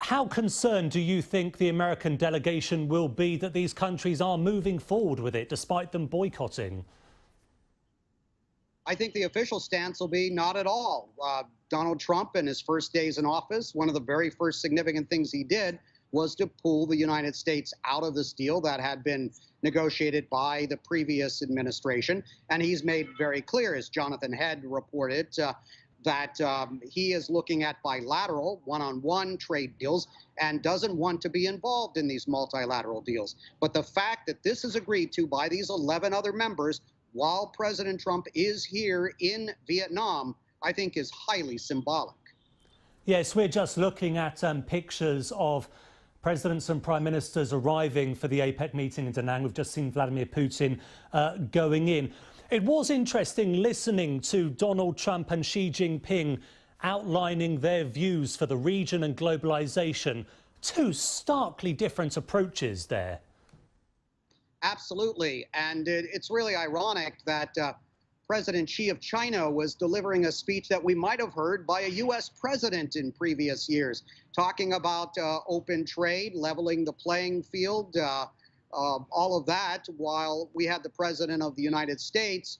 How concerned do you think the American delegation will be that these countries are moving forward with it, despite them boycotting? I think the official stance will be not at all. Donald Trump, in his first days in office, one of the very first significant things he did was to pull the United States out of this deal that had been negotiated by the previous administration. And he's made very clear, as Jonathan Head reported, that he is looking at bilateral, one-on-one trade deals and doesn't want to be involved in these multilateral deals. But the fact that this is agreed to by these 11 other members while President Trump is here in Vietnam, I think is highly symbolic. Yes, we're just looking at pictures of presidents and prime ministers arriving for the APEC meeting in Da Nang. We've just seen Vladimir Putin going in. It was interesting listening to Donald Trump and Xi Jinping outlining their views for the region and globalization. Two starkly different approaches there. Absolutely. And it's really ironic that President Xi of China was delivering a speech that we might have heard by a U.S. president in previous years, talking about open trade, leveling the playing field, all of that, while we had the president of the United States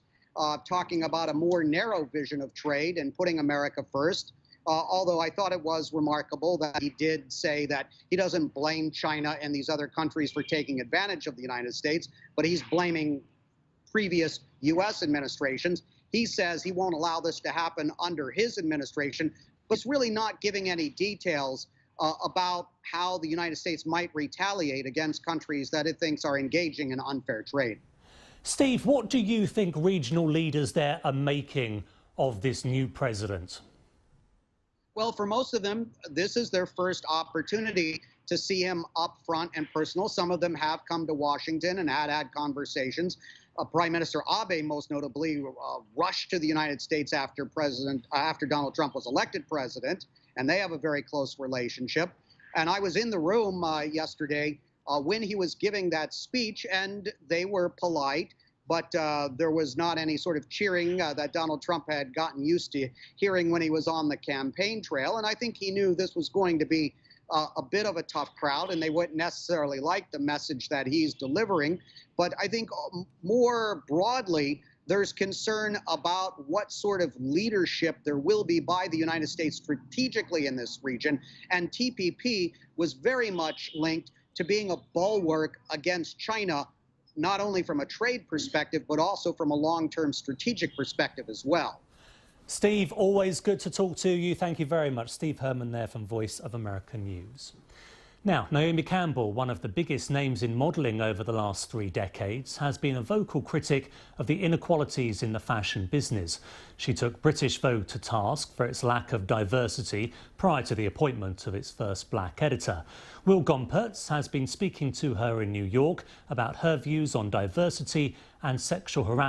talking about a more narrow vision of trade and putting America first. Although I thought it was remarkable that he did say that he doesn't blame China and these other countries for taking advantage of the United States, but he's blaming previous U.S. administrations. He says he won't allow this to happen under his administration, but he's really not giving any details about how the United States might retaliate against countries that it thinks are engaging in unfair trade. Steve, what do you think regional leaders there are making of this new president? Well, for most of them, this is their first opportunity to see him up front and personal. Some of them have come to Washington and had conversations. Prime Minister Abe, most notably, rushed to the United States after Donald Trump was elected president, and they have a very close relationship. And I was in the room yesterday when he was giving that speech, and they were polite. But there was not any sort of cheering that Donald Trump had gotten used to hearing when he was on the campaign trail. And I think he knew this was going to be a bit of a tough crowd, and they wouldn't necessarily like the message that he's delivering. But I think more broadly, there's concern about what sort of leadership there will be by the United States strategically in this region. And TPP was very much linked to being a bulwark against China, not only from a trade perspective, but also from a long-term strategic perspective as well. Steve, always good to talk to you. Thank you very much. Steve Herman there from Voice of America News. Now, Naomi Campbell, one of the biggest names in modelling over the last 3 decades, has been a vocal critic of the inequalities in the fashion business. She took British Vogue to task for its lack of diversity prior to the appointment of its first black editor. Will Gompertz has been speaking to her in New York about her views on diversity and sexual harassment.